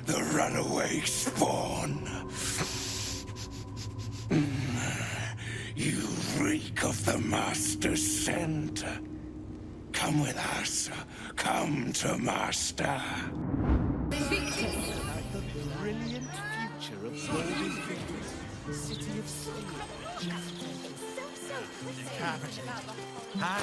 the runaway spawn. You reek of the Master's scent. Come with us. Come to Master. The brilliant future of Baldur, city of steel. Cavity. Huh?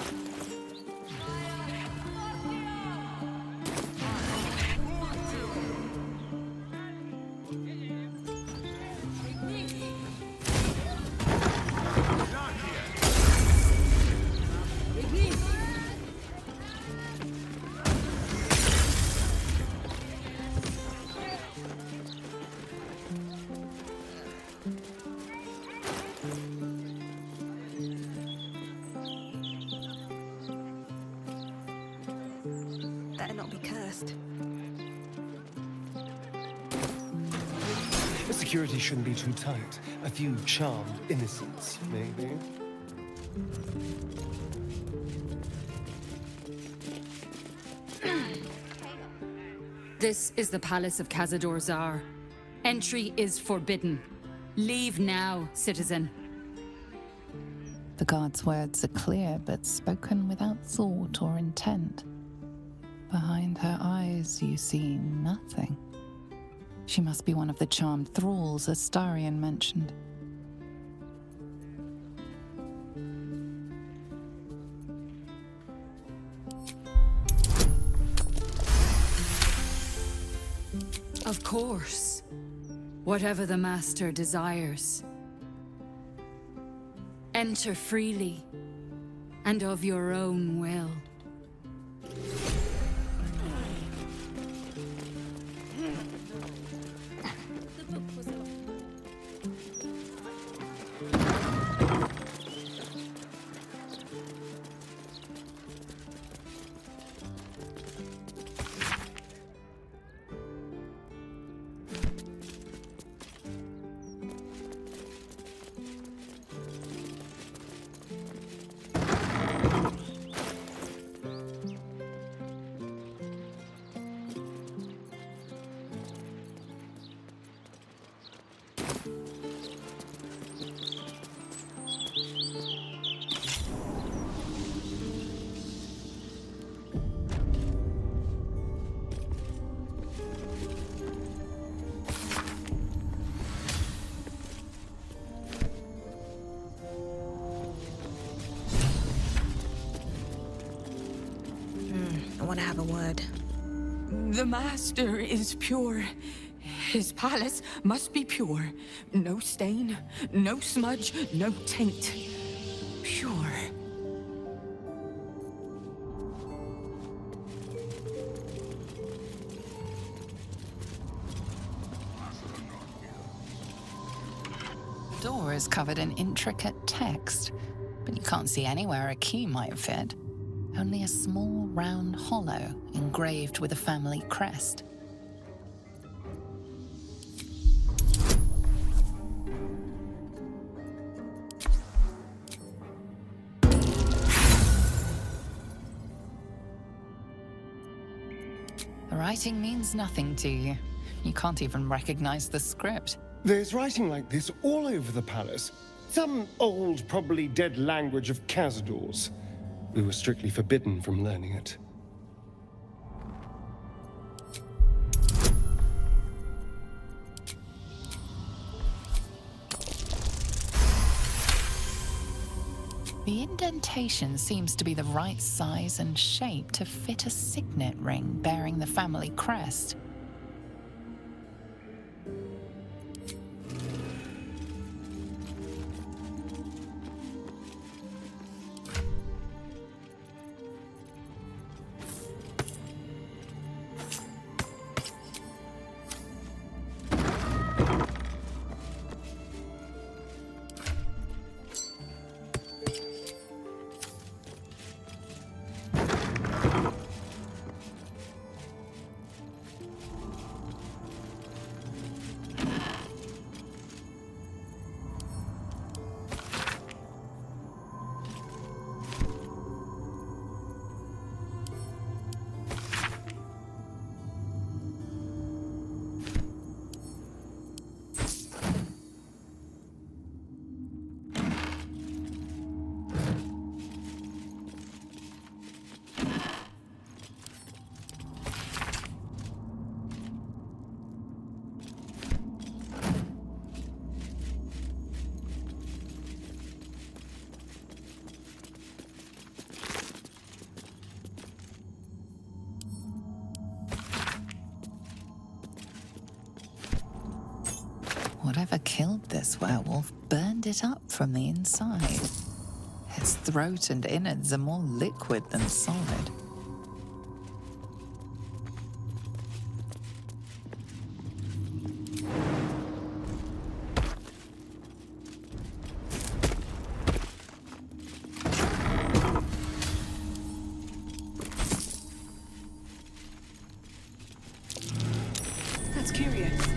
Better not be cursed. The security shouldn't be too tight. A few charmed innocents, maybe. This is the Palace of Szarr. Entry is forbidden. Leave now, citizen. The guard's words are clear, but spoken without thought or intent. Behind her eyes, you see nothing. She must be one of the charmed thralls Astarion mentioned. Of course. Whatever the Master desires. Enter freely, and of your own will. I want to have a word. The Master is pure. His palace must be pure. No stain, no smudge, no taint. Pure. The door is covered in intricate text, but you can't see anywhere a key might fit. Only a small round hollow engraved with a family crest. The writing means nothing to you. You can't even recognize the script. There's writing like this all over the palace. Some old, probably dead language of Khazador's. We were strictly forbidden from learning it. The indentation seems to be the right size and shape to fit a signet ring bearing the family crest. Whatever killed this werewolf burned it up from the inside. Its throat and innards are more liquid than solid. That's curious.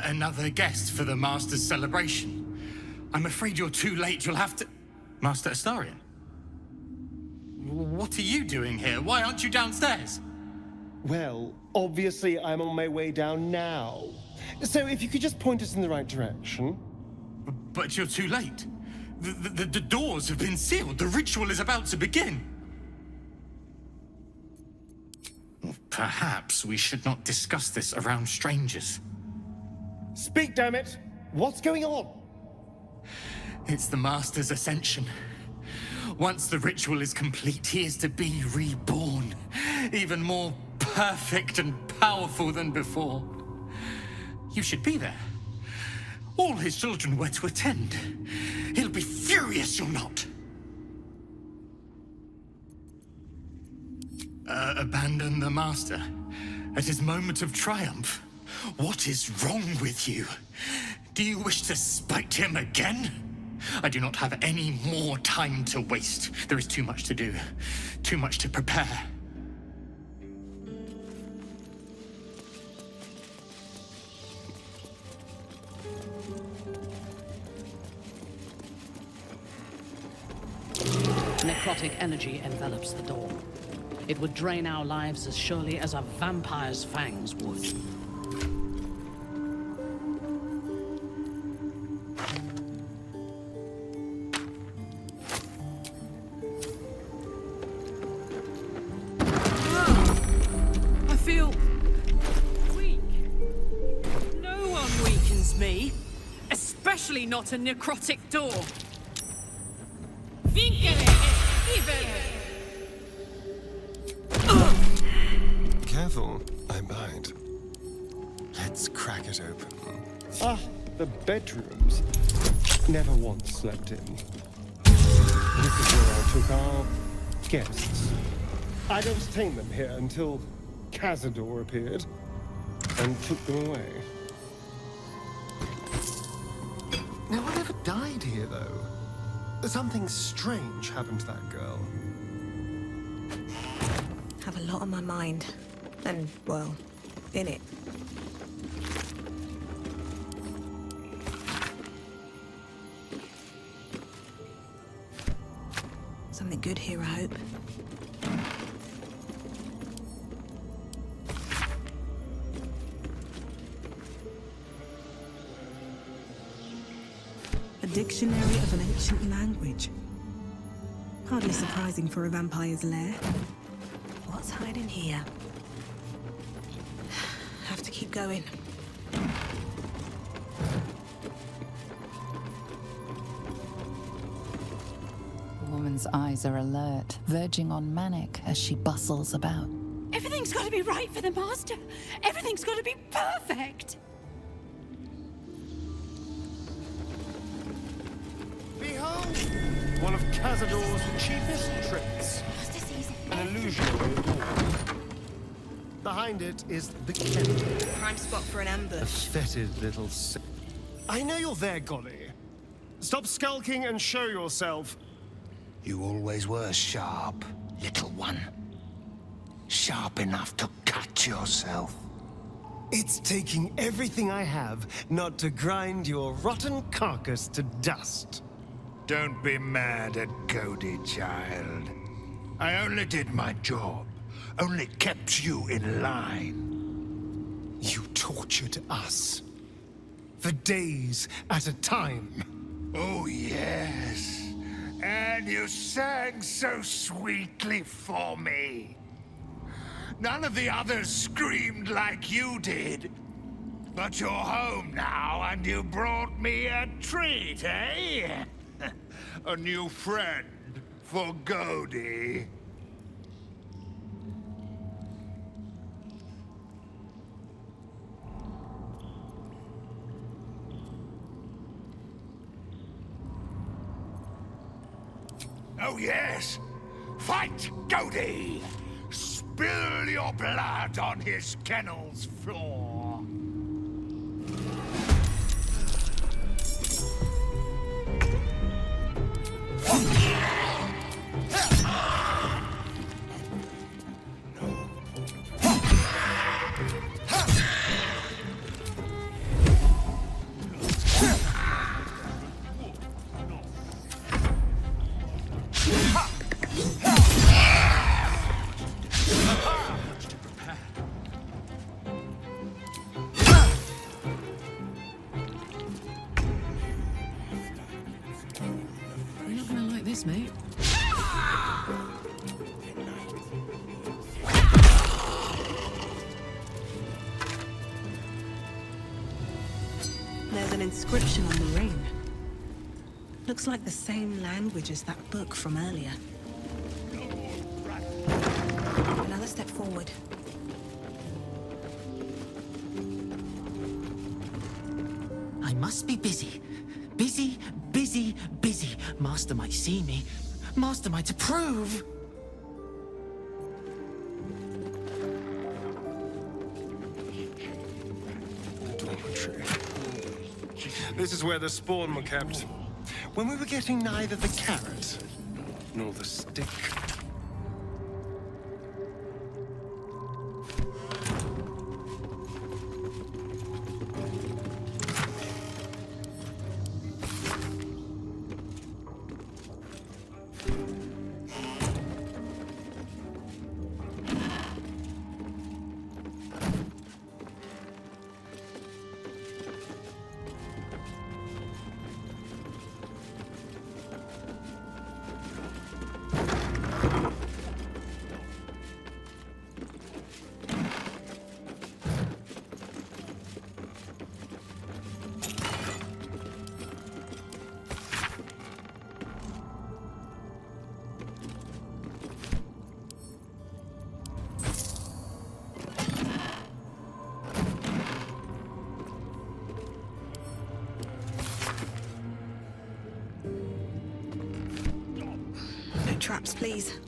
Another guest for the Master's celebration. I'm afraid you're too late. You'll have to... Master Astarion? What are you doing here? Why aren't you downstairs? Well, obviously I'm on my way down now. So if you could just point us in the right direction. But you're too late. The doors have been sealed. The ritual is about to begin. Perhaps we should not discuss this around strangers. Speak, damn it! What's going on? It's the Master's ascension. Once the ritual is complete, he is to be reborn. Even more perfect and powerful than before. You should be there. All his children were to attend. He'll be furious you're not. Abandon the Master at his moment of triumph. What is wrong with you? Do you wish to spite him again? I do not have any more time to waste. There is too much to do, too much to prepare. Necrotic energy envelops the door. It would drain our lives as surely as a vampire's fangs would. I feel weak. No one weakens me, especially not a necrotic door. Careful, I bite. Let's crack it open. Ah, the bedrooms. Never once slept in. This is where I took our guests. I'd entertained them here until Cazador appeared and took them away. No one ever died here, though. Something strange happened to that girl. Have a lot on my mind. And, well, in it. Something good here, I hope. A dictionary of an ancient language. Hardly surprising for a vampire's lair. What's hiding here? Have to keep going. The woman's eyes are alert, verging on manic as she bustles about. Everything's got to be right for the Master. Everything's got to be perfect. Behold! One of Cazador's cheapest tricks. An illusionary door. Behind it is the kennel. Prime spot for an A ambush. fetid little I know you're there, Golly. Stop skulking and show yourself. You always were sharp, little one. Sharp enough to cut yourself. It's taking everything I have not to grind your rotten carcass to dust. Don't be mad at Cody, child. I only did my job. Only kept you in line. You tortured us. for days at a time. Oh, yes. And you sang so sweetly for me. None of the others screamed like you did. But you're home now, and you brought me a treat, eh? A new friend for Godey. Oh, yes. Fight, Godey! Spill your blood on his kennel's floor. You're not gonna like this, mate. There's an inscription on the ring. Looks like the same language as that book from earlier. Another step forward. I must be busy. Busy, busy, busy. Master might see me. Master might approve. Dormitory. This is where the spawn were kept. When we were getting neither the carrot nor the stick. No traps, please.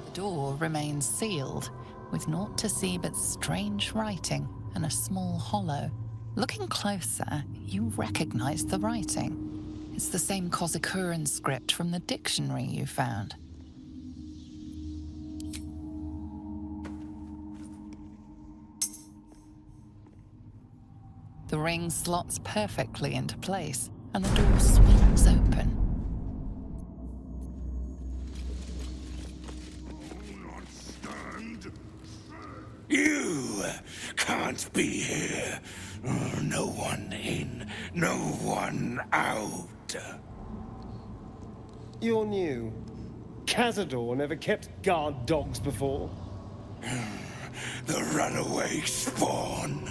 The door remains sealed, with naught to see but strange writing and a small hollow. Looking closer, you recognize the writing. It's the same Kozikuran script from the dictionary you found. The ring slots perfectly into place, and the door swings open. You can't be here. No one in, no one out. You're new. Cazador never kept guard dogs before. The runaway spawn.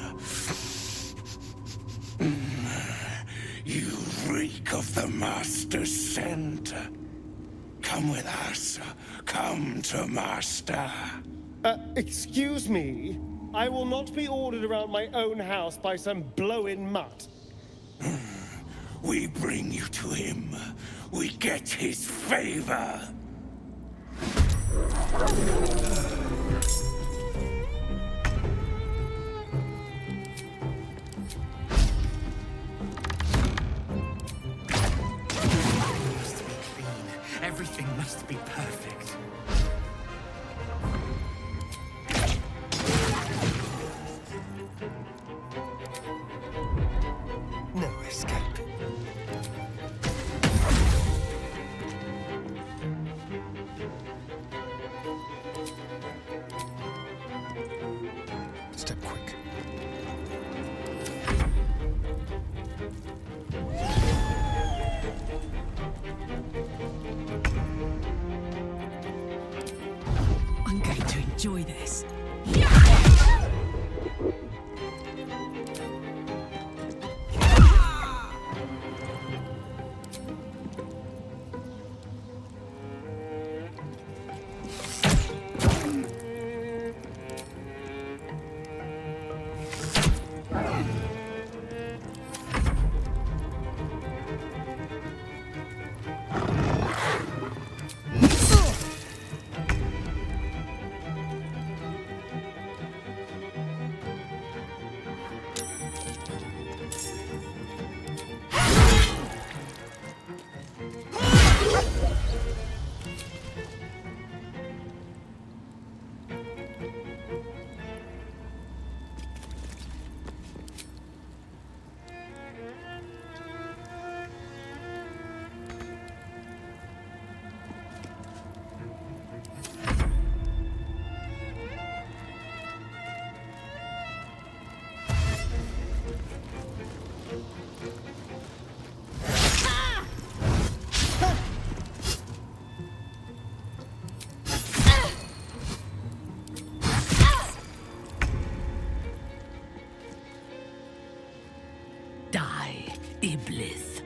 You reek of the Master's scent. Come with us. Come to Master. Excuse me? I will not be ordered around my own house by some blow-in mutt. We bring you to him. We get his favor. enjoy this. Die, Iblis.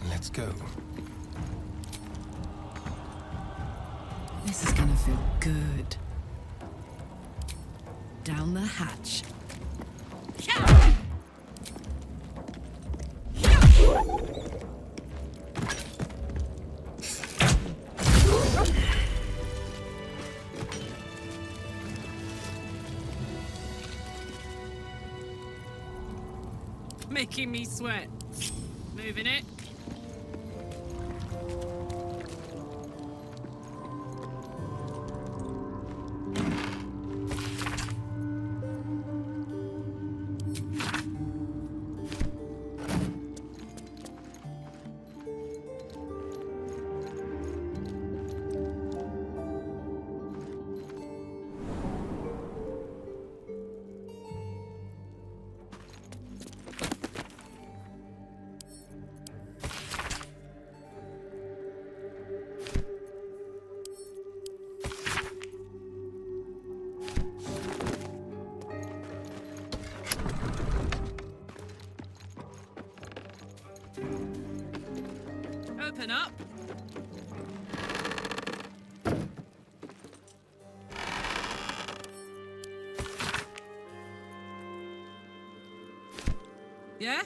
Let's go. This is gonna feel good. Down the hatch. Making me sweat. Moving it. Open up. Yeah?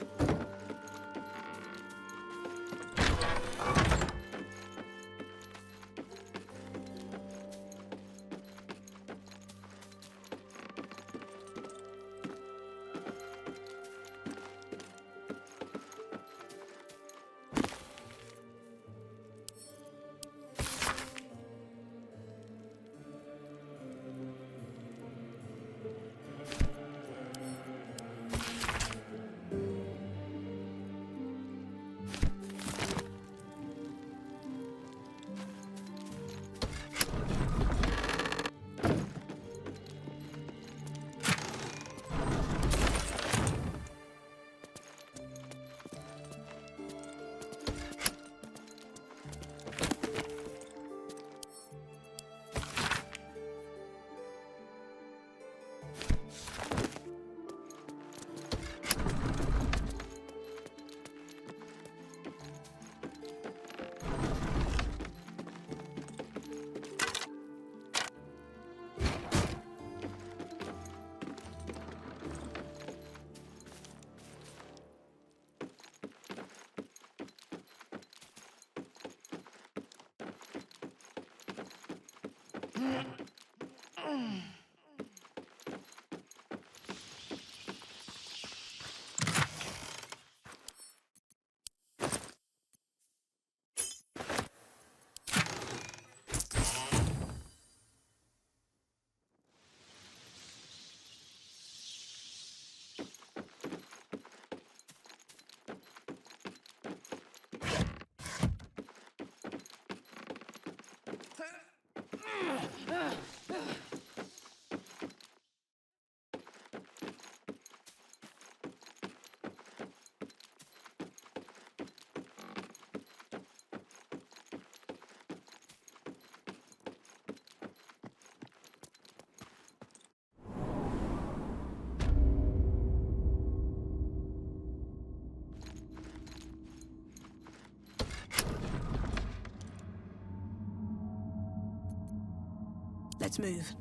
Let's move.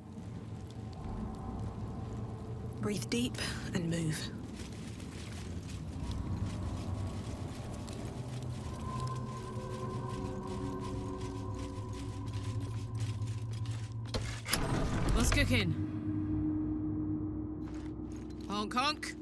Breathe deep and move. What's cooking? Honk honk.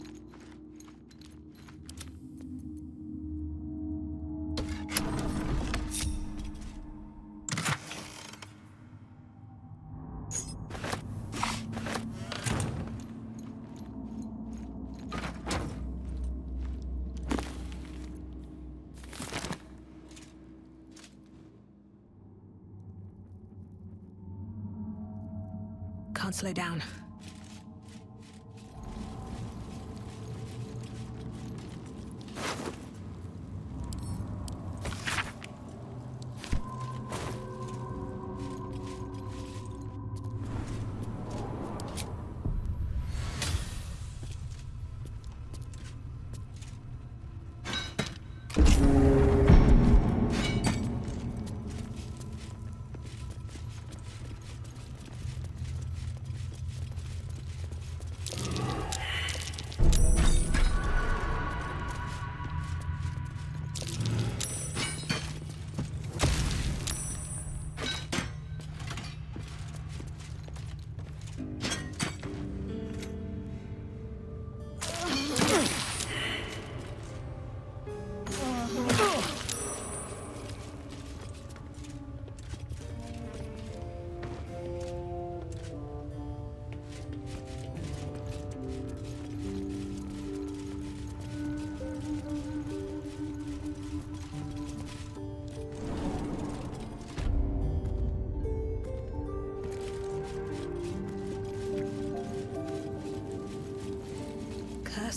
Can't slow down.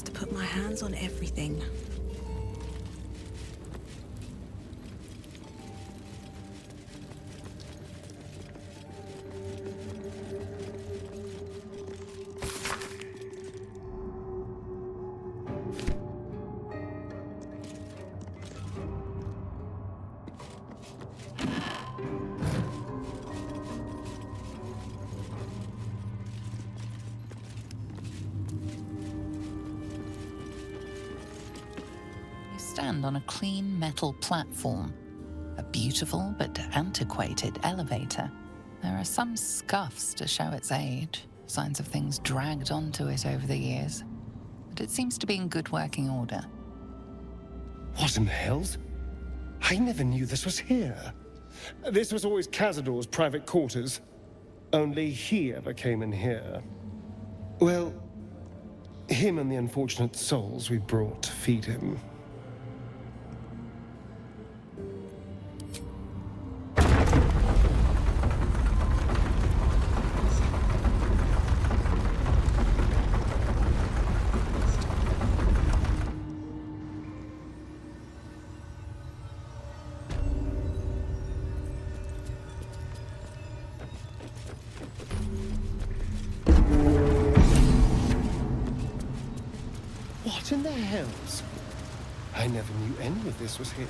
To put my hands on everything. Stand on a clean metal platform, a beautiful but antiquated elevator. There are some scuffs to show its age, signs of things dragged onto it over the years, but it seems to be in good working order. What in the hells? I never knew this was here. This was always Cazador's private quarters. Only he ever came in here. Well, him and the unfortunate souls we brought to feed him. What in the hells? I never knew any of this was here.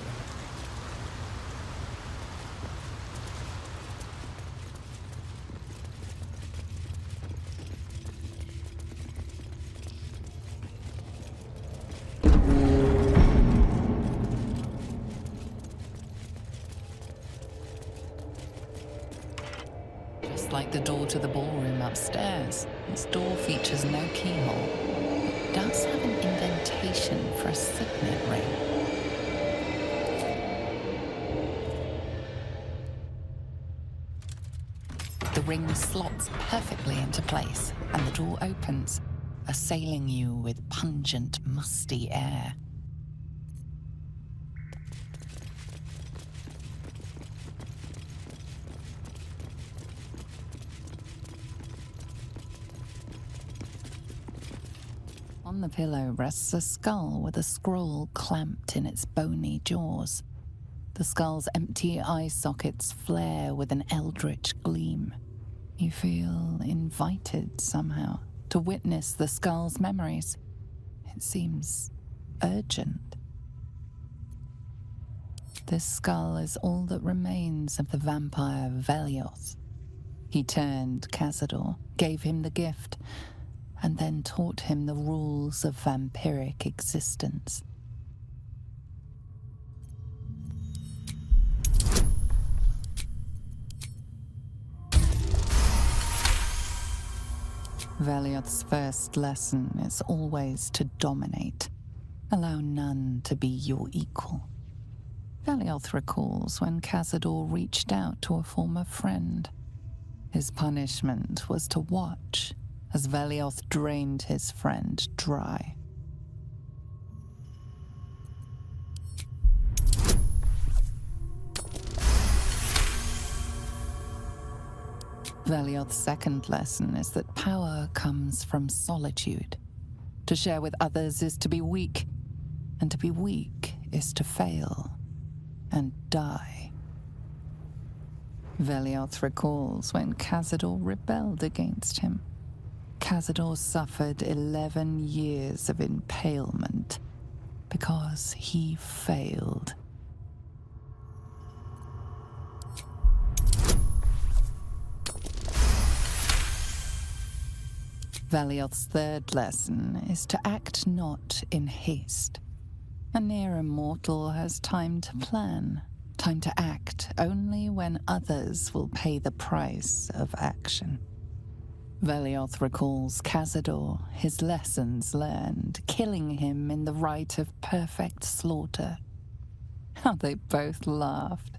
Just like the door to the ballroom upstairs, this door features no keyhole, but does have an indentation for a signet ring. The ring slots perfectly into place, and the door opens, assailing you with pungent, musty air. On the pillow rests a skull with a scroll clamped in its bony jaws. The skull's empty eye sockets flare with an eldritch gleam. You feel invited somehow to witness the skull's memories. It seems urgent. This skull is all that remains of the vampire Velioth. He turned Cazador, gave him the gift, and then taught him the rules of vampiric existence. Velioth's first lesson is always to dominate. Allow none to be your equal. Velioth recalls when Cazador reached out to a former friend. His punishment was to watch as Velioth drained his friend dry. Velioth's second lesson is that power comes from solitude. To share with others is to be weak, and to be weak is to fail and die. Velioth recalls when Cazador rebelled against him. Cazador suffered 11 years of impalement because he failed. Velioth's third lesson is to act not in haste. A near immortal has time to plan, time to act only when others will pay the price of action. Velioth recalls Cazador, his lessons learned, killing him in the rite of perfect slaughter. How they both laughed.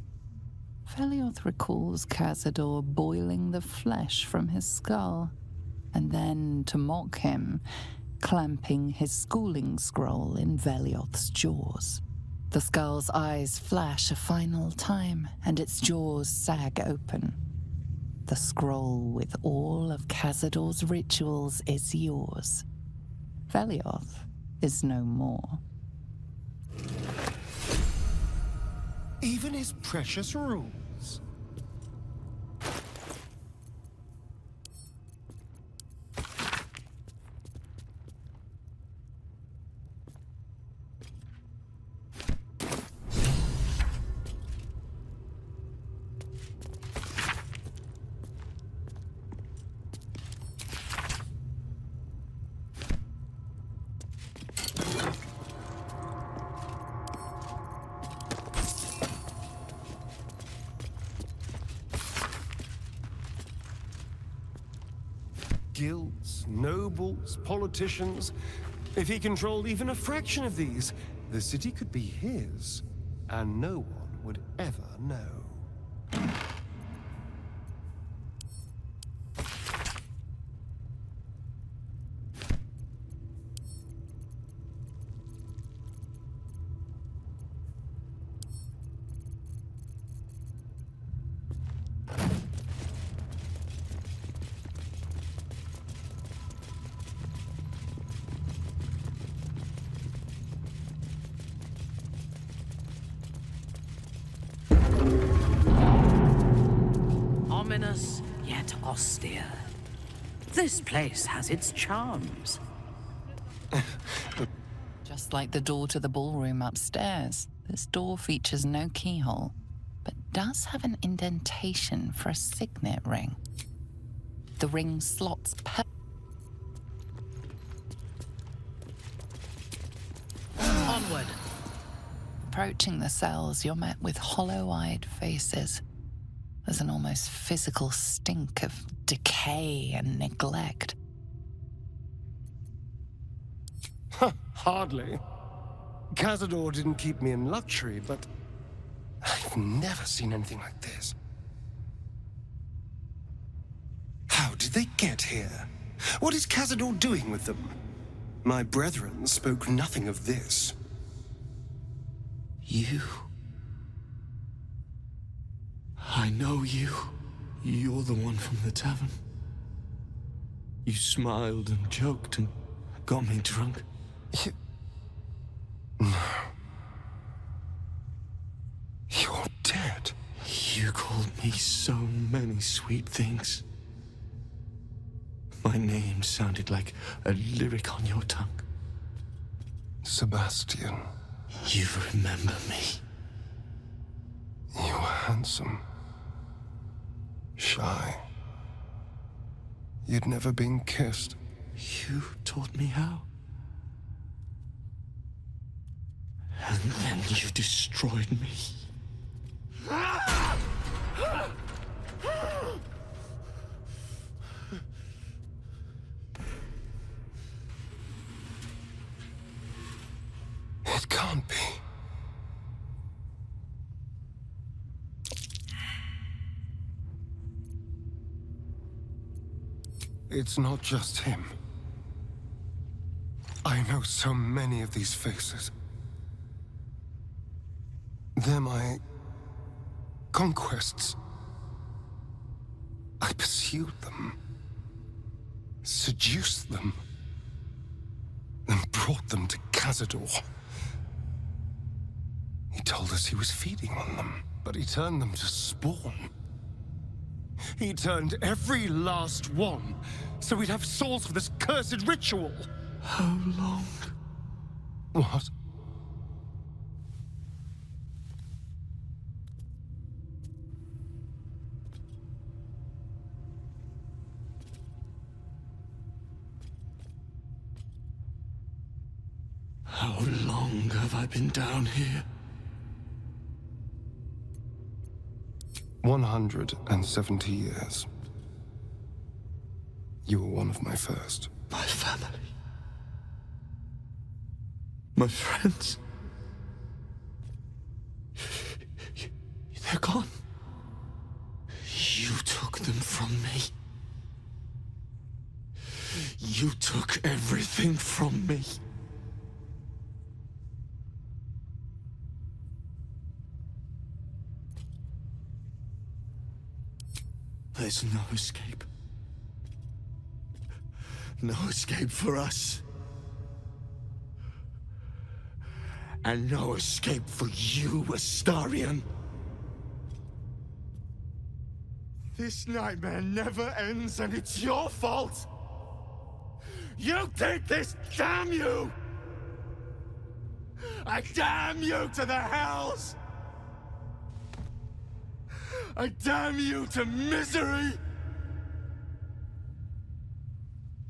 Velioth recalls Cazador boiling the flesh from his skull, and then, to mock him, clamping his schooling scroll in Velioth's jaws. The skull's eyes flash a final time, and its jaws sag open. The scroll with all of Cazador's rituals is yours. Velioth is no more. Even his precious rules. Guilds, nobles, politicians. If he controlled even a fraction of these, the city could be his, and no one would ever know. Ominous, yet austere. This place has its charms. Just like the door to the ballroom upstairs, this door features no keyhole, but does have an indentation for a signet ring. The ring slots Onward. Approaching the cells, you're met with hollow-eyed faces. There's an almost physical stink of decay and neglect. Hardly. Cazador didn't keep me in luxury, but I've never seen anything like this. How did they get here? What is Cazador doing with them? My brethren spoke nothing of this. You. I know you. You're the one from the tavern. You smiled and joked and got me drunk. No. You're dead. You called me so many sweet things. My name sounded like a lyric on your tongue. Sebastian. You remember me. You were handsome. Shy. You'd never been kissed. You taught me how. And then you destroyed me. It can't be. It's not just him. I know so many of these faces. They're my conquests. I pursued them, seduced them, then brought them to Cazador. He told us he was feeding on them, but he turned them to spawn. He turned every last one, so we'd have souls for this cursed ritual. How long? What? How long have I been down here? 170 years. You were one of my first. My family. My friends. They're gone. You took them from me. You took everything from me. There's no escape. No escape for us. And no escape for you, Astarion. This nightmare never ends, and it's your fault! You did this, damn you! I damn you to the hells! I damn you to misery!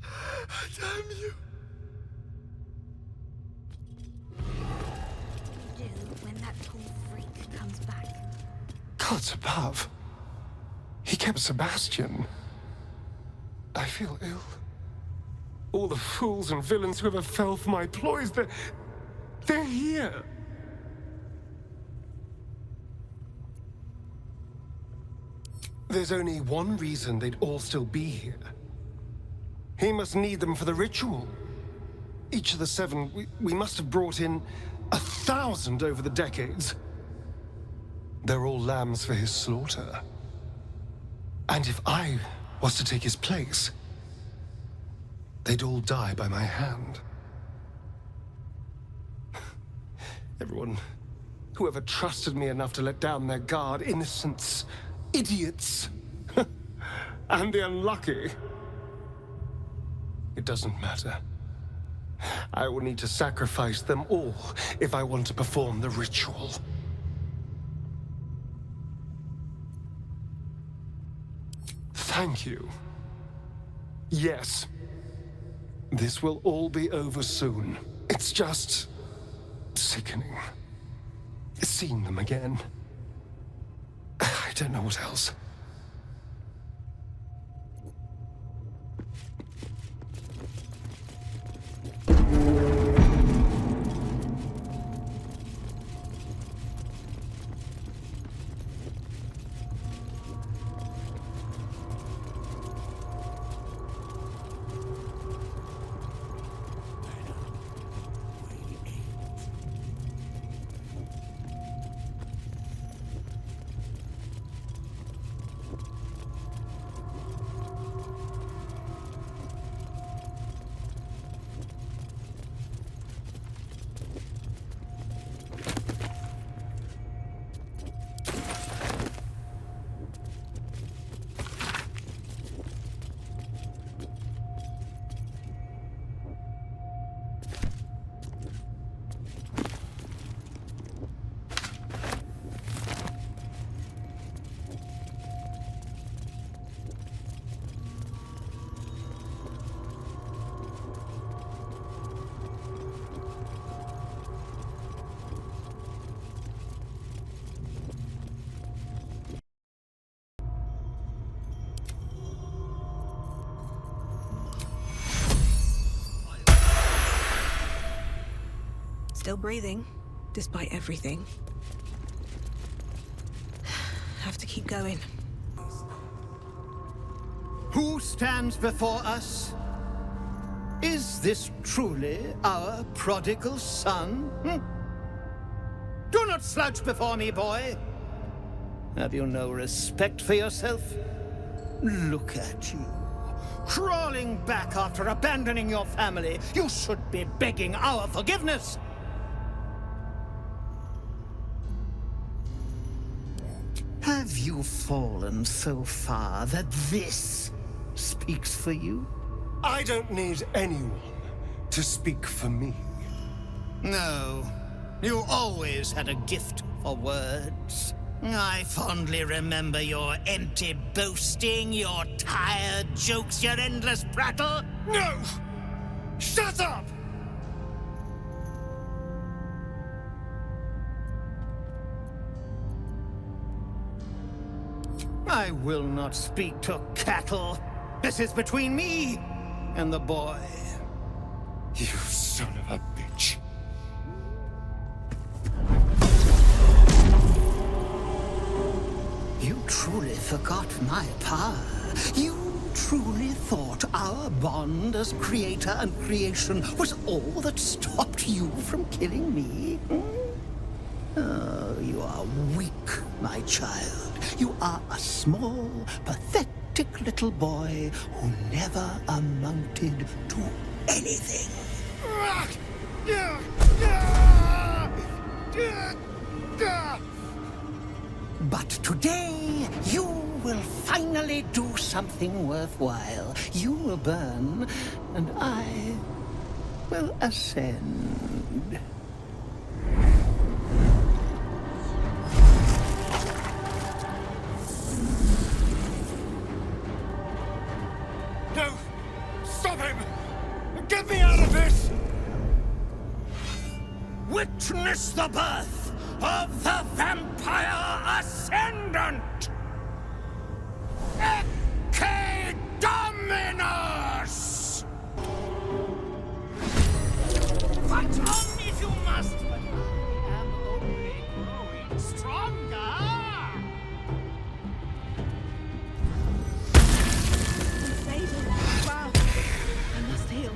I damn you! Do when that tall freak comes back. Gods above. He kept Sebastian. I feel ill. All the fools and villains who ever fell for my ploys, they're here. There's only one reason they'd all still be here. He must need them for the ritual. Each of the 7, we must have brought in 1,000 over the decades. They're all lambs for his slaughter. And if I was to take his place, they'd all die by my hand. Everyone, whoever trusted me enough to let down their guard, innocents, idiots, and the unlucky. It doesn't matter. I will need to sacrifice them all if I want to perform the ritual. Thank you. Yes. This will all be over soon. It's just sickening. Seeing them again. I don't know what else. Still breathing, despite everything. Have to keep going. Who stands before us? Is this truly our prodigal son? Do not slouch before me, boy. Have you no respect for yourself? Look at you, crawling back after abandoning your family. You should be begging our forgiveness. Have you fallen so far that this speaks for you? I don't need anyone to speak for me. No, you always had a gift for words. I fondly remember your empty boasting, your tired jokes, your endless prattle. No! Shut up! I will not speak to cattle. This is between me and the boy. You son of a bitch. You truly forgot my power. You truly thought our bond as creator and creation was all that stopped you from killing me? Oh, you are weak, my child. You are a small, pathetic little boy who never amounted to anything. But today, you will finally do something worthwhile. You will burn, and I will ascend. No! Stop him! Get me out of this! Witness the birth of the Vampire Ascendant! Ecce Dominus! Fight on if you must, but I am only growing stronger! Wow. I must heal.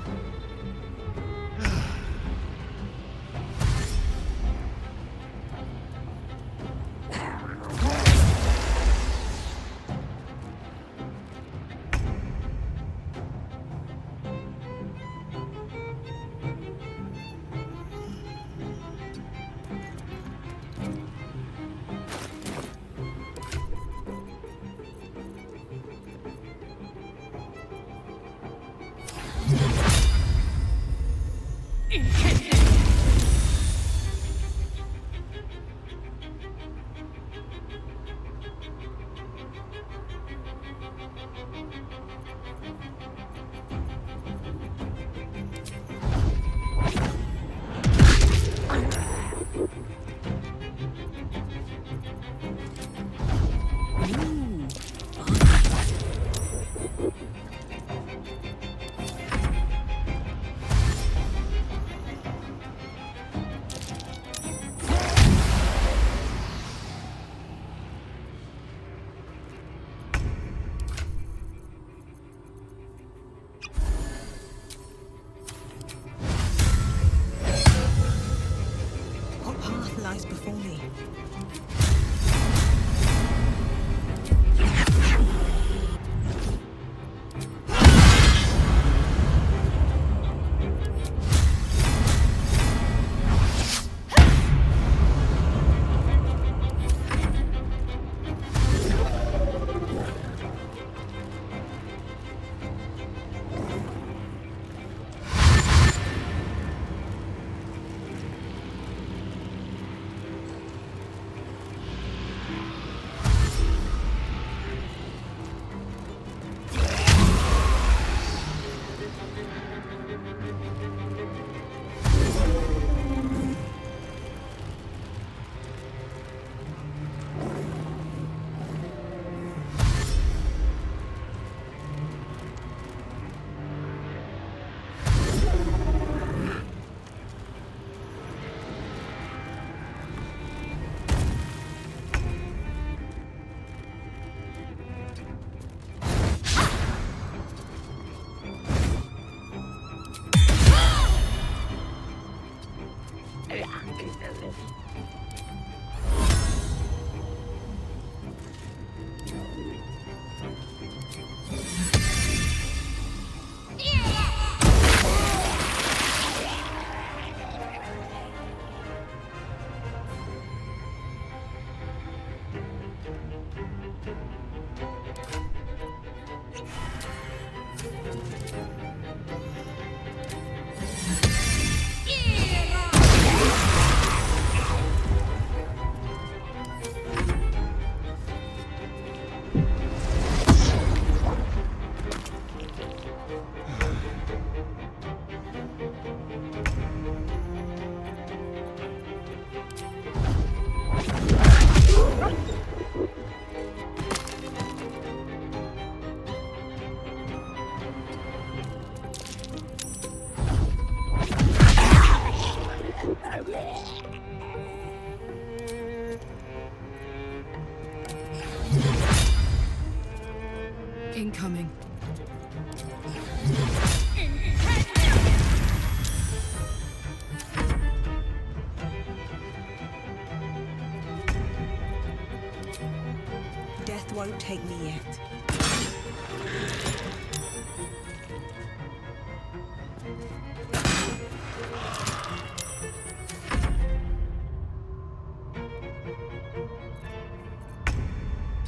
won't take me yet.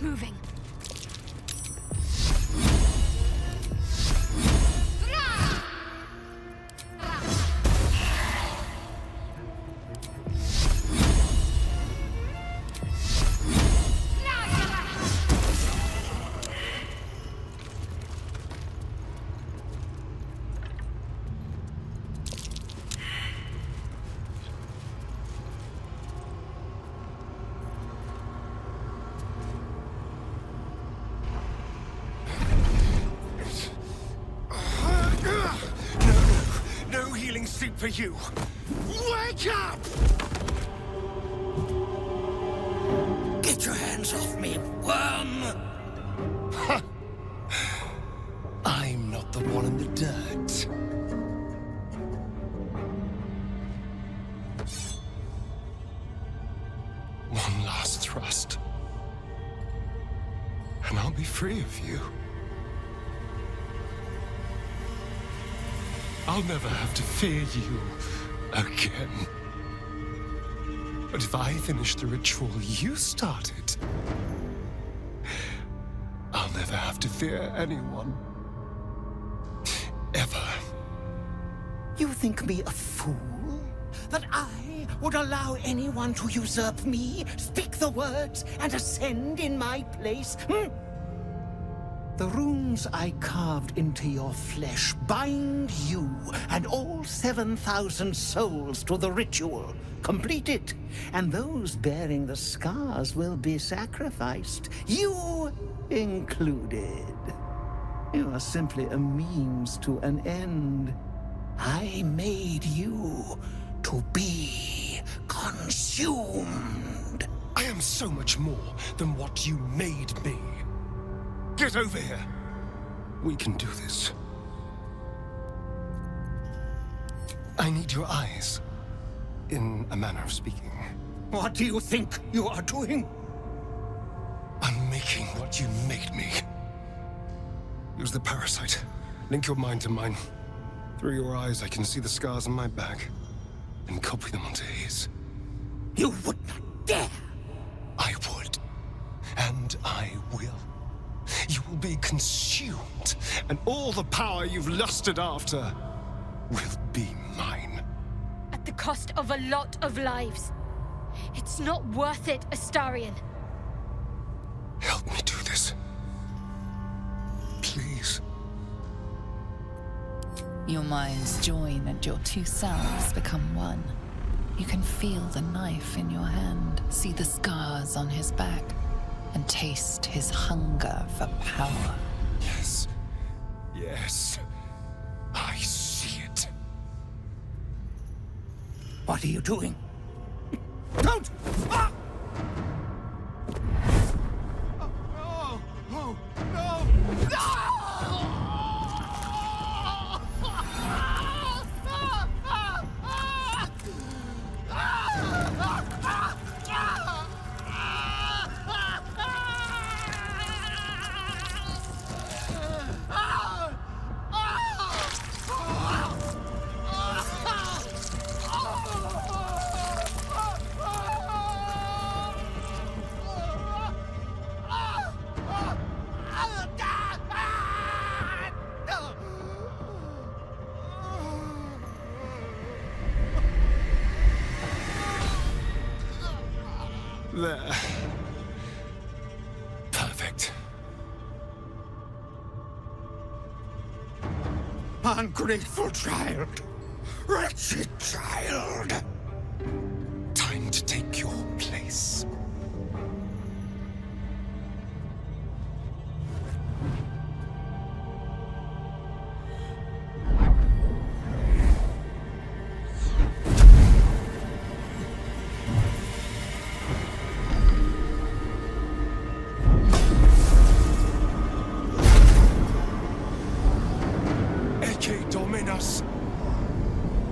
Moving. No healing soup for you. Wake up! Get your hands off me, worm! I'm not the one in the dirt. One last thrust. And I'll be free of you. I'll never have to fear you again. But if I finish the ritual you started, I'll never have to fear anyone. Ever. You think me a fool? That I would allow anyone to usurp me, speak the words, and ascend in my place? The runes I carved into your flesh bind you and all 7,000 souls to the ritual. Complete it, and those bearing the scars will be sacrificed, you included. You are simply a means to an end. I made you to be consumed. I am so much more than what you made me. Get over here. We can do this. I need your eyes, in a manner of speaking. What do you think you are doing? I'm making what you made me. Use the parasite. Link your mind to mine. Through your eyes, I can see the scars on my back, and copy them onto his. You would not dare! I would. And I will. You will be consumed, and all the power you've lusted after will be mine. At the cost of a lot of lives. It's not worth it, Astarion. Help me do this. Please. Your minds join and your two selves become one. You can feel the knife in your hand, see the scars on his back, and taste his hunger for power. Yes. Yes. I see it. What are you doing? Don't! Ah! Oh, no! No! No! There. Perfect. Ungrateful child! Wretched child! Time to take your place.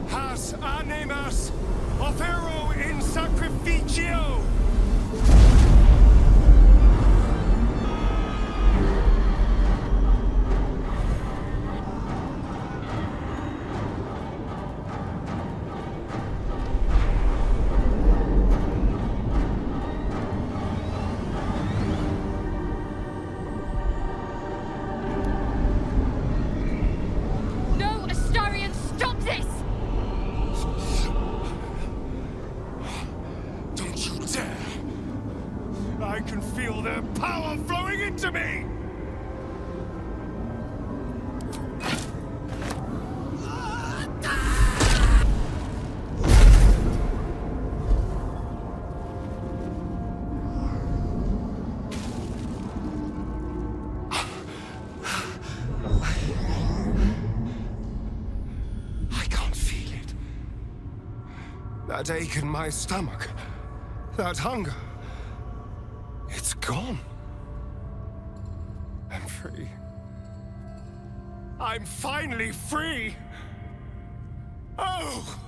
Has animas ofero in sacrificio. That ache in my stomach. That hunger. It's gone. I'm free. I'm finally free! Oh!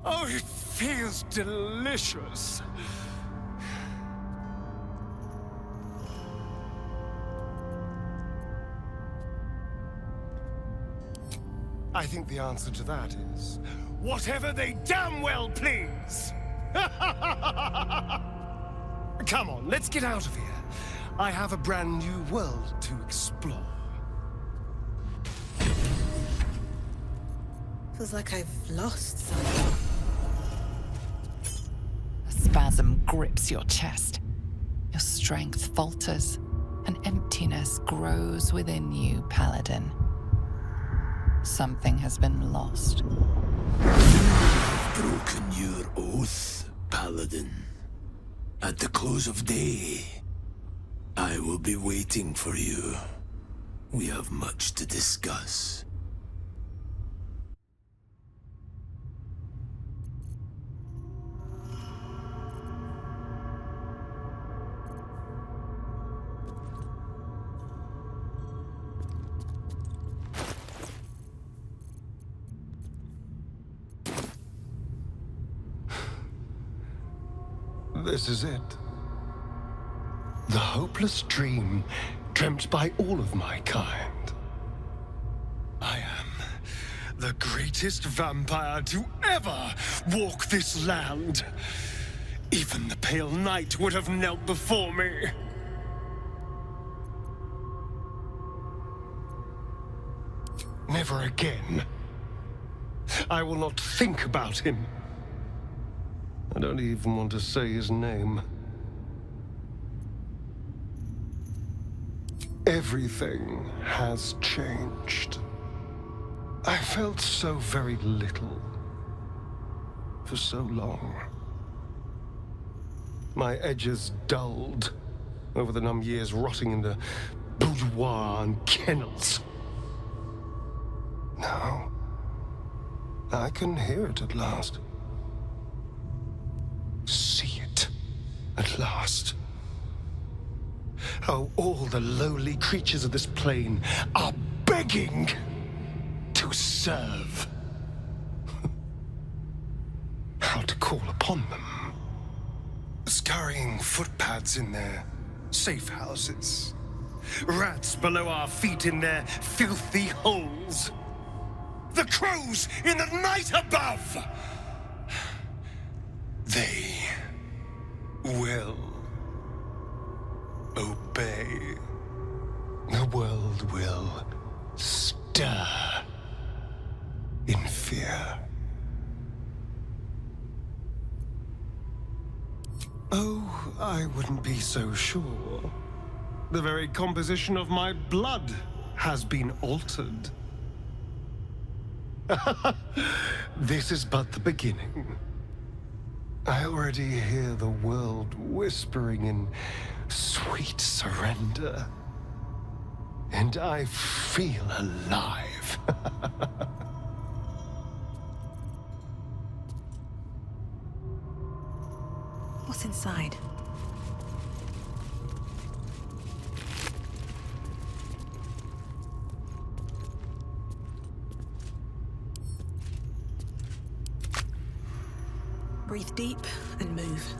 Oh, it feels delicious. I think the answer to that is, whatever they damn well please! Come on, let's get out of here. I have a brand new world to explore. Feels like I've lost something. A spasm grips your chest. Your strength falters. An emptiness grows within you, Paladin. Something has been lost. Broken your oath, Paladin. At the close of day, I will be waiting for you. We have much to discuss. This is it. The hopeless dream dreamt by all of my kind. I am the greatest vampire to ever walk this land. Even the Pale Knight would have knelt before me. Never again. I will not think about him. I don't even want to say his name. Everything has changed. I felt so very little for so long. My edges dulled over the numb years rotting in the boudoir and kennels. Now, I can hear it at last. See it at last. How all the lowly creatures of this plane are begging to serve. How to call upon them. Scurrying footpads in their safe houses. Rats below our feet in their filthy holes. The crows in the night above! They will obey. The world will stir in fear. Oh, I wouldn't be so sure. The very composition of my blood has been altered. This is but the beginning. I already hear the world whispering in sweet surrender. And I feel alive. What's inside? Breathe deep and move.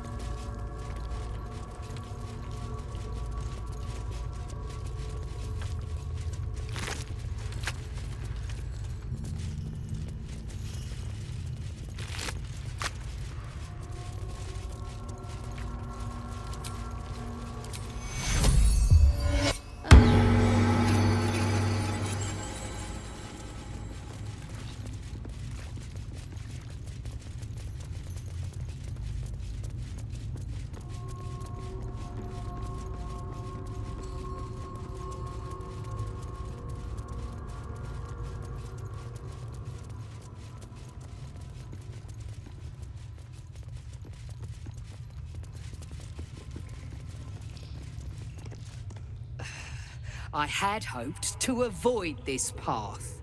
I had hoped to avoid this path.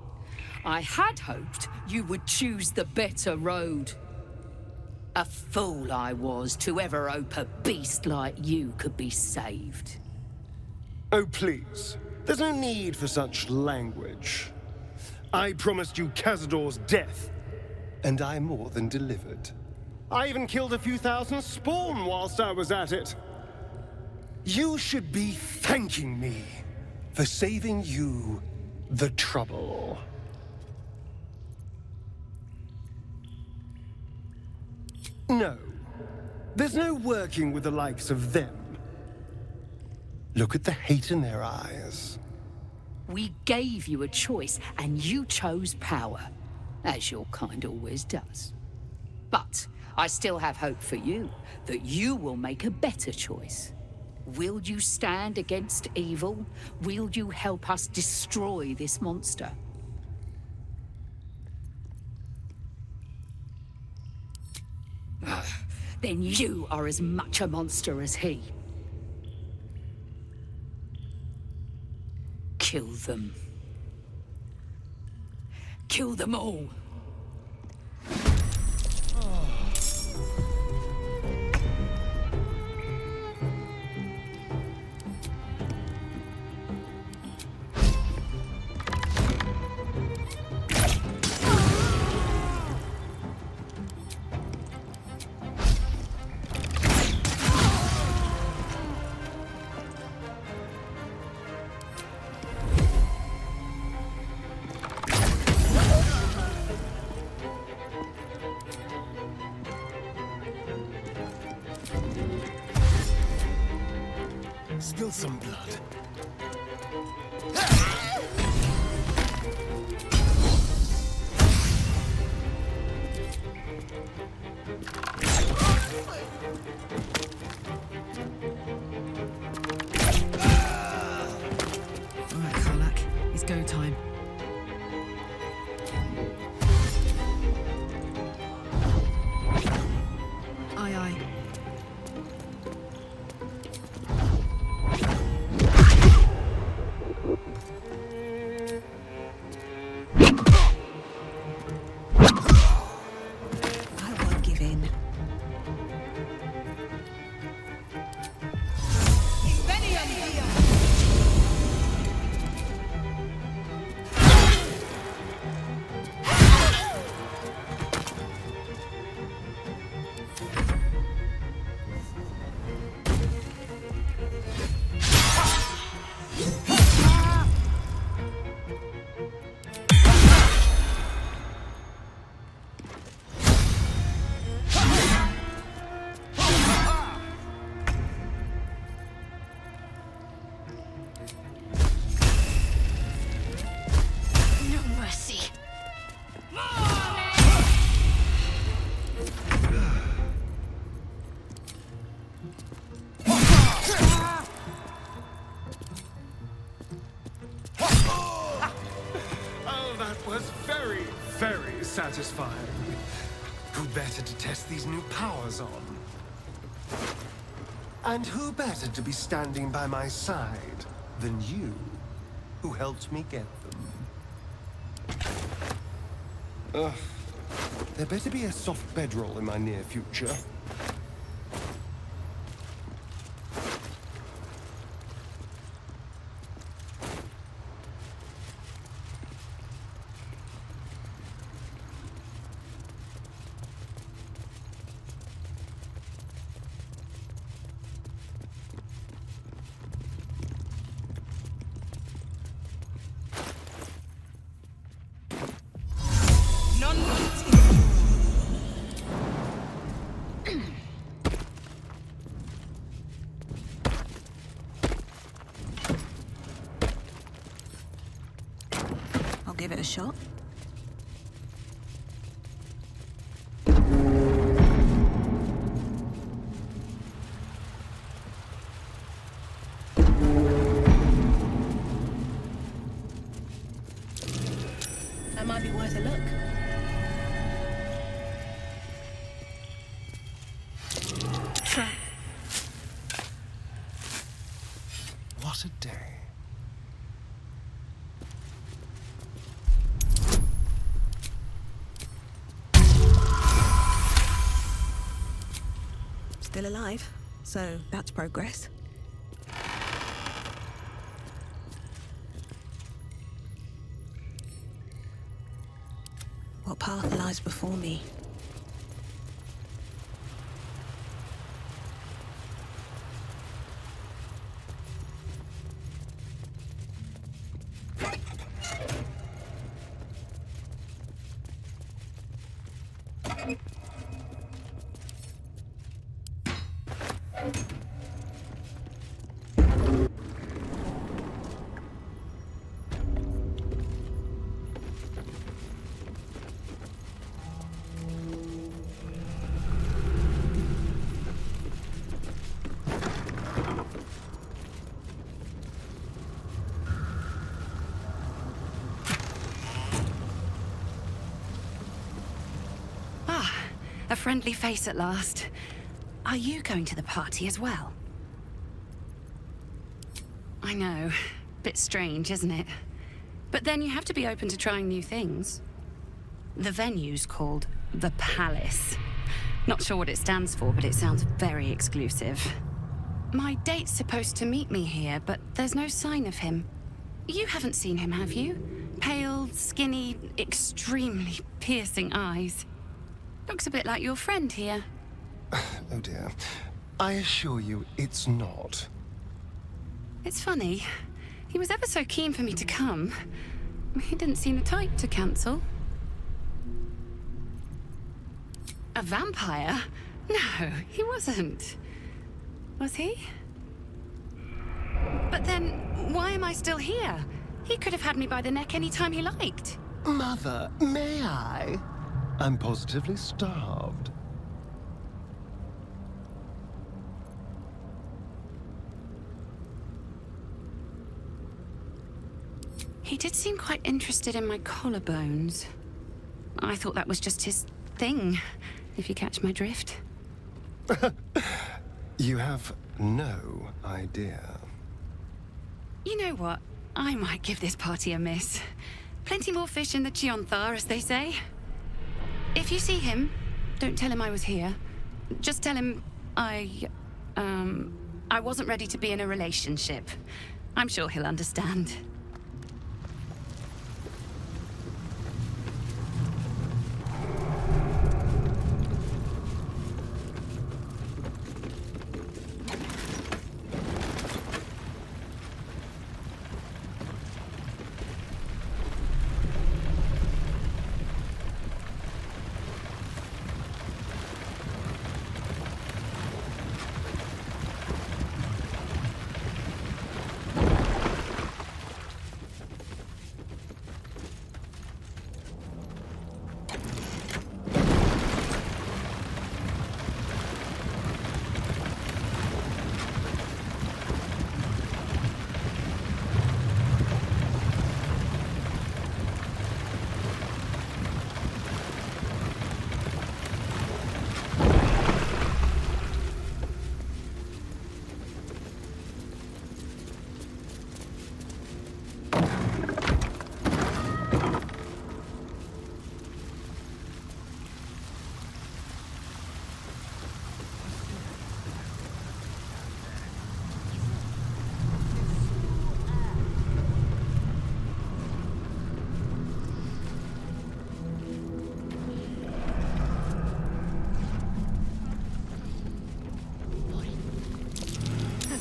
I had hoped you would choose the better road. A fool I was to ever hope a beast like you could be saved. Oh, please. There's no need for such language. I promised you Cazador's death, and I more than delivered. I even killed a few thousand spawn whilst I was at it. You should be thanking me for saving you the trouble. No. There's no working with the likes of them. Look at the hate in their eyes. We gave you a choice, and you chose power, as your kind always does. But I still have hope for you, that you will make a better choice. Will you stand against evil? Will you help us destroy this monster? Then you are as much a monster as he. Kill them. Kill them all. Spill some blood. Alright, Karlak. It's go time. Aye, aye. Very satisfying. Who better to test these new powers on? And who better to be standing by my side than you, who helped me get them? Ugh. There better be a soft bedroll in my near future. Give it a shot. That might be worth a look. What a day. still alive, so that's progress. What path lies before me? A friendly face at last. Are you going to the party as well? I know. Bit strange, isn't it? But then you have to be open to trying new things. The venue's called the Palace. Not sure what it stands for, but it sounds very exclusive. My date's supposed to meet me here, but there's no sign of him. You haven't seen him, have you? Pale, skinny, extremely piercing eyes. Looks a bit like your friend here. Oh dear. I assure you, it's not. It's funny. He was ever so keen for me to come. He didn't seem the type to cancel. A vampire? No, he wasn't. Was he? But then, why am I still here? He could have had me by the neck any time he liked. Mother, may I? I'm positively starved. He did seem quite interested in my collarbones. I thought that was just his thing, if you catch my drift. You have no idea. You know what? I might give this party a miss. Plenty more fish in the Chionthar, as they say. If you see him, don't tell him I was here. Just tell him I wasn't ready to be in a relationship. I'm sure he'll understand.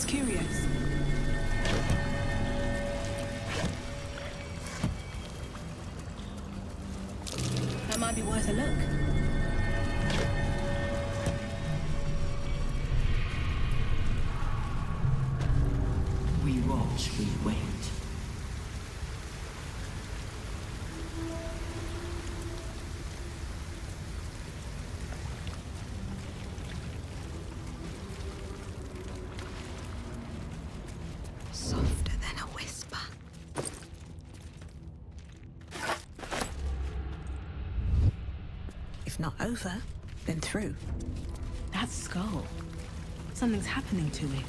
Curious. That might be worth a look. We watch, we wait. Softer than a whisper. If not over, then through. That skull. Something's happening to it.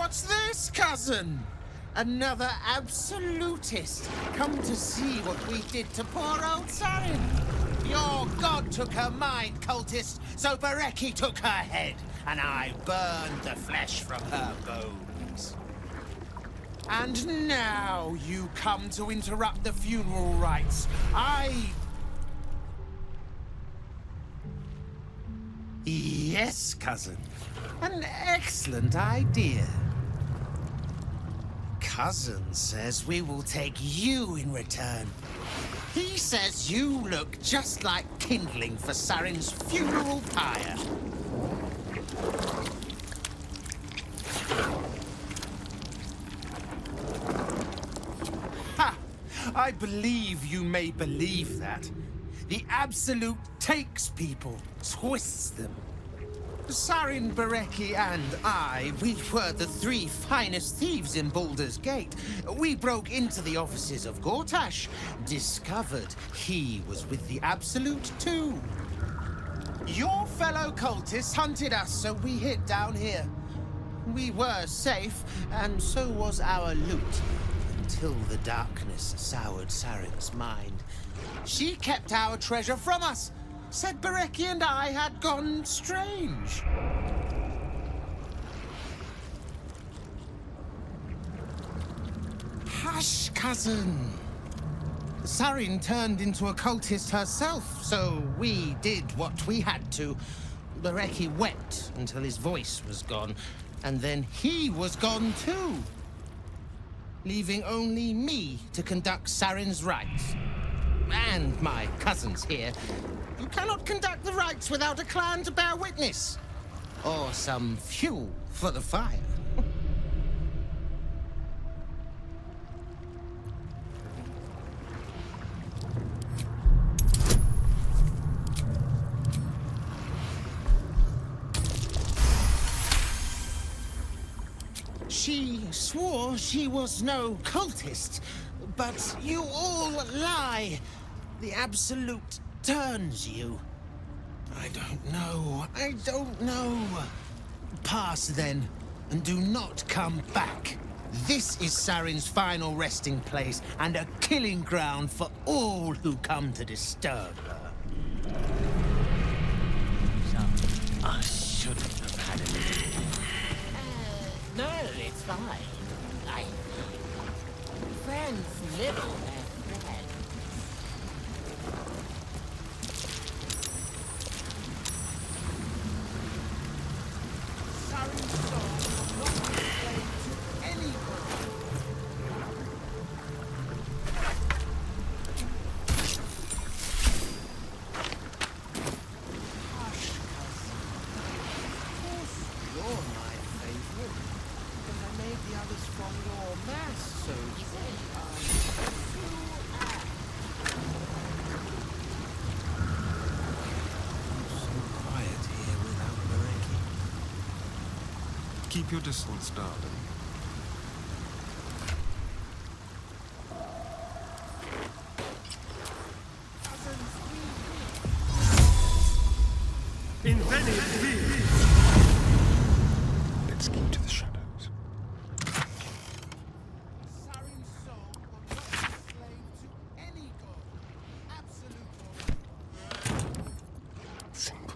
What's this, cousin? Another absolutist, come to see what we did to poor old Szarr. Your god took her mind, cultist, so Bereki took her head, and I burned the flesh from her bones. And now you come to interrupt the funeral rites. Yes, cousin. An excellent idea. Cousin says we will take you in return. He says you look just like kindling for Szarr's funeral pyre. Ha! I believe you may believe that. The Absolute takes people, twists them. Szarr, Bereki, and I, we were the three finest thieves in Baldur's Gate. We broke into the offices of Gortash, discovered he was with the Absolute too. Your fellow cultists hunted us, so we hid down here. We were safe, and so was our loot, until the darkness soured Szarr's mind. She kept our treasure from us. Said Bereki and I had gone strange. Hush, cousin. Szarr turned into a cultist herself, so we did what we had to. Bereki wept until his voice was gone, and then he was gone too, leaving only me to conduct Szarr's rites. And my cousins here. You cannot conduct the rites without a clan to bear witness. Or some fuel for the fire. She swore she was no cultist, but you all lie. The Absolute turns you. I don't know. Pass then, and do not come back. This is Szarr's final resting place, and a killing ground for all who come to disturb her. I shouldn't have had it. No, it's fine. Friends nibble their friends. Keep your distance, darling. Let's keep to the shadows. Simple.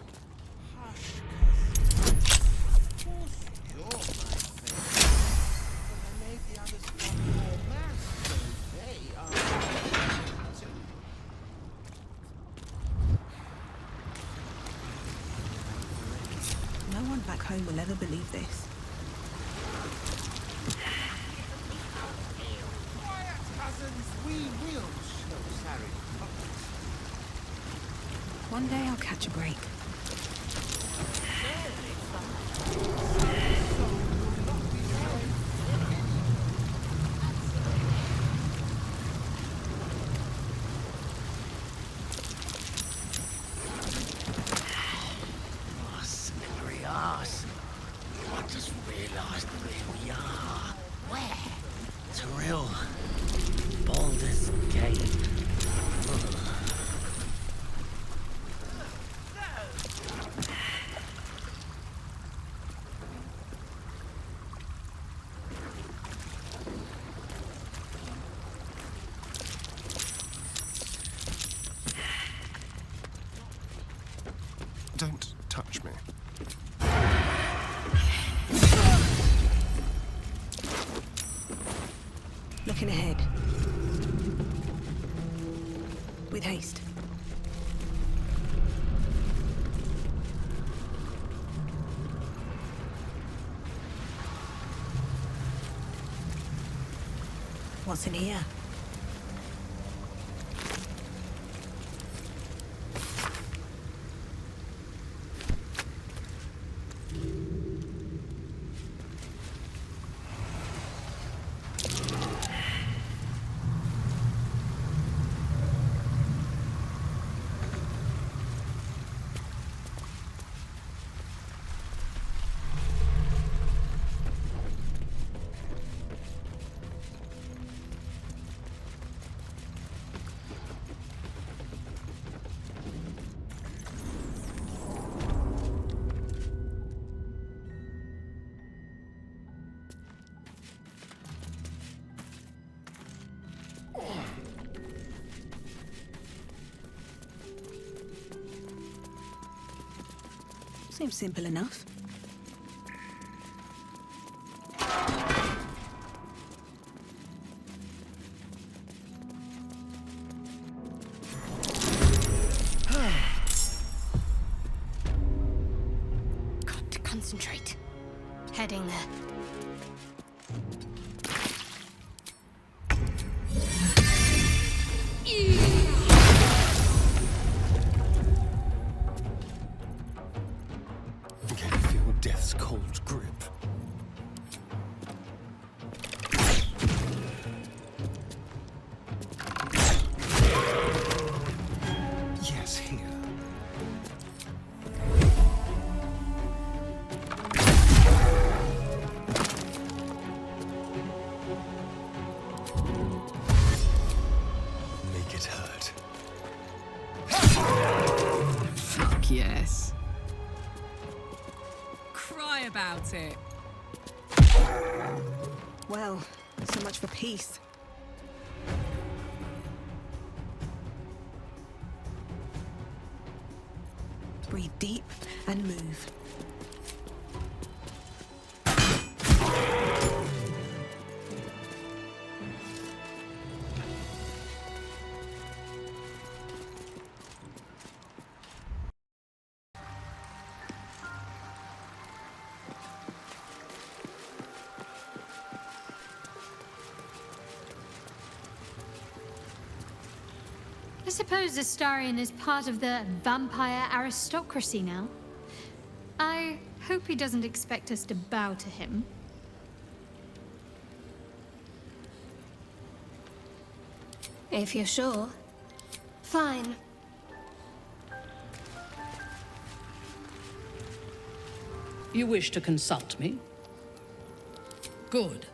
No one back home will ever believe this. Quiet, cousins. We will show Szarr. One day I'll catch a break. Baldur's Gate. Don't touch me. Looking ahead. With haste. What's in here? Seems simple enough. Got to concentrate. Heading there. Can you feel death's cold grip? Yes, here. Make it hurt. Fuck yes. Cry about it. Well, so much for peace. Breathe deep and move. I suppose Astarion is part of the vampire aristocracy now. I hope he doesn't expect us to bow to him. If you're sure. Fine. You wish to consult me? Good.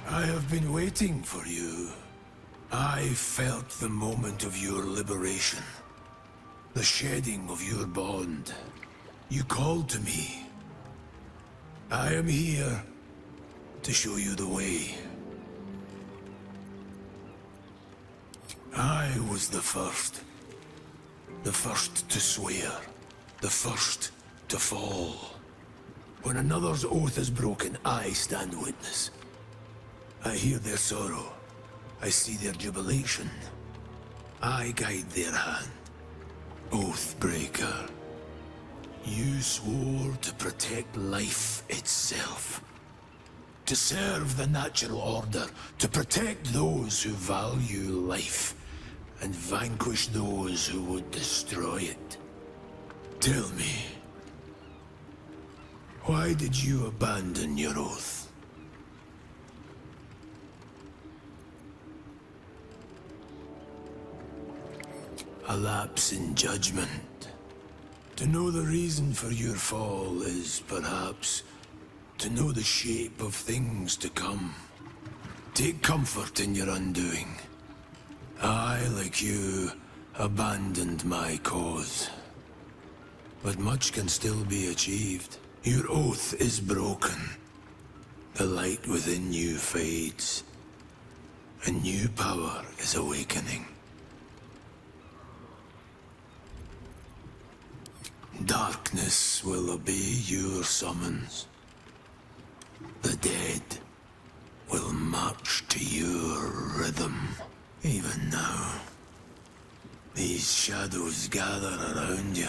I have been waiting for you. I felt the moment of your liberation. The shedding of your bond. You called to me. I am here to show you the way. I was the first. The first to swear. The first to fall. When another's oath is broken, I stand witness. I hear their sorrow. I see their jubilation. I guide their hand. Oathbreaker. You swore to protect life itself. To serve the natural order. To protect those who value life. And vanquish those who would destroy it. Tell me. Why did you abandon your oath? A lapse in judgment. To know the reason for your fall is, perhaps, to know the shape of things to come. Take comfort in your undoing. I, like you, abandoned my cause. But much can still be achieved. Your oath is broken. The light within you fades. A new power is awakening. Darkness will obey your summons. The dead will march to your rhythm. Even now, these shadows gather around you.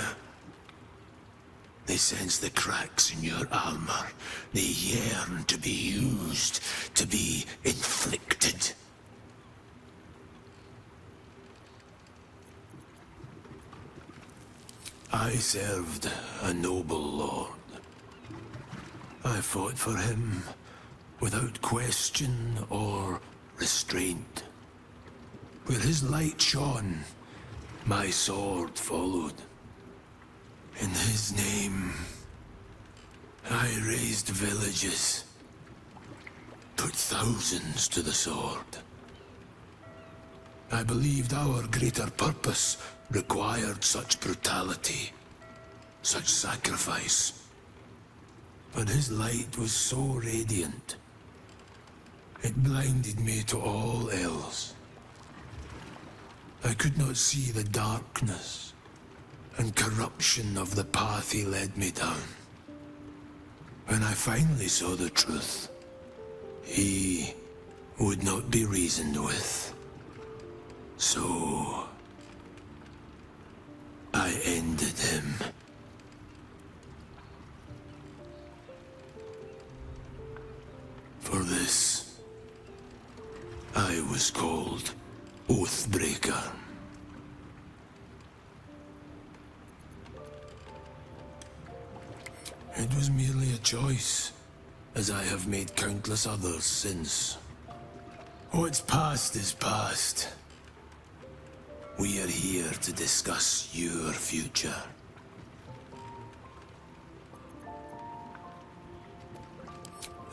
They sense the cracks in your armor. They yearn to be used, to be inflicted. I served a noble lord. I fought for him without question or restraint. Where his light shone, my sword followed. In his name, I raised villages, put thousands to the sword. I believed our greater purpose required such brutality, such sacrifice. But his light was so radiant, it blinded me to all else. I could not see the darkness and corruption of the path he led me down. When I finally saw the truth, he would not be reasoned with. So I ended him. For this, I was called Oathbreaker. It was merely a choice, as I have made countless others since. What's past is past. We are here to discuss your future.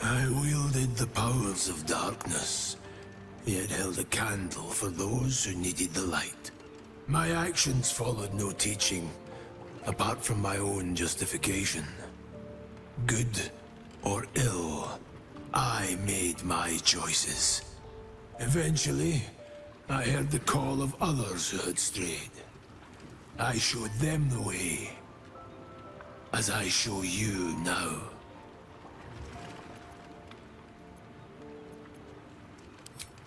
I wielded the powers of darkness, yet held a candle for those who needed the light. My actions followed no teaching, apart from my own justification. Good or ill, I made my choices. Eventually, I heard the call of others who had strayed. I showed them the way, as I show you now.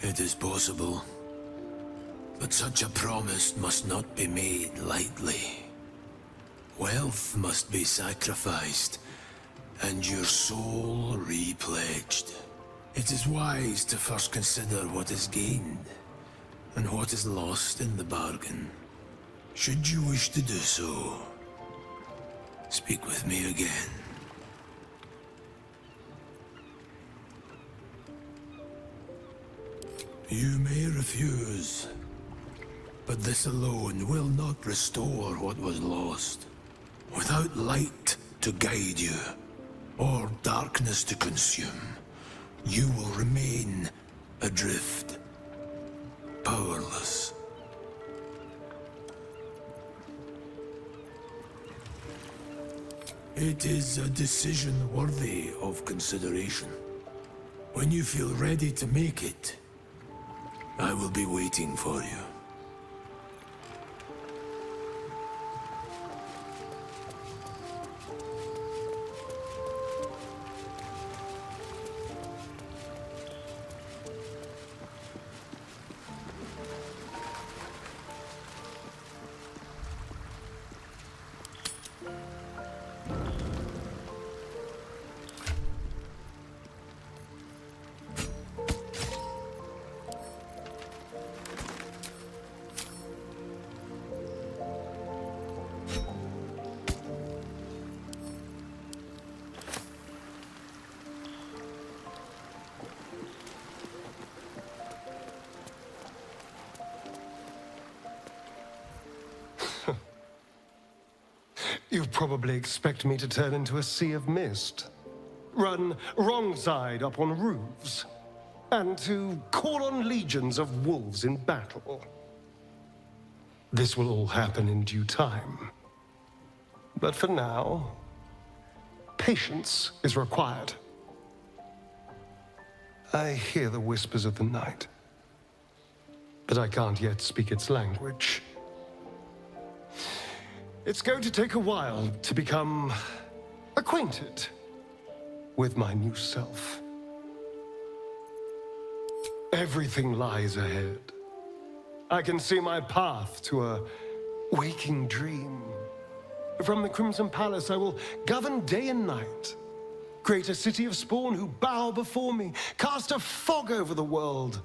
It is possible, but such a promise must not be made lightly. Wealth must be sacrificed, and your soul repledged. It is wise to first consider what is gained, and what is lost in the bargain. Should you wish to do so, speak with me again. You may refuse, but this alone will not restore what was lost. Without light to guide you, or darkness to consume, you will remain adrift, powerless. It is a decision worthy of consideration. When you feel ready to make it, I will be waiting for you. You probably expect me to turn into a sea of mist, run wrong side up on roofs, and to call on legions of wolves in battle. This will all happen in due time. But for now, patience is required. I hear the whispers of the night, but I can't yet speak its language. It's going to take a while to become acquainted with my new self. Everything lies ahead. I can see my path to a waking dream. From the Crimson Palace, I will govern day and night, create a city of spawn who bow before me, cast a fog over the world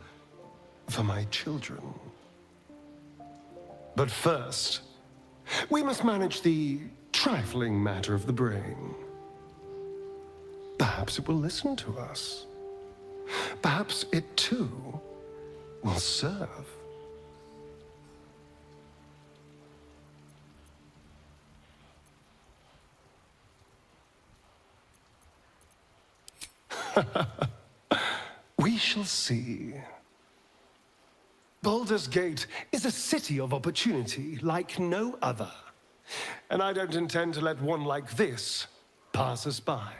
for my children. But first, we must manage the trifling matter of the brain. Perhaps it will listen to us. Perhaps it too will serve. We shall see. Baldur's Gate is a city of opportunity like no other. And I don't intend to let one like this pass us by.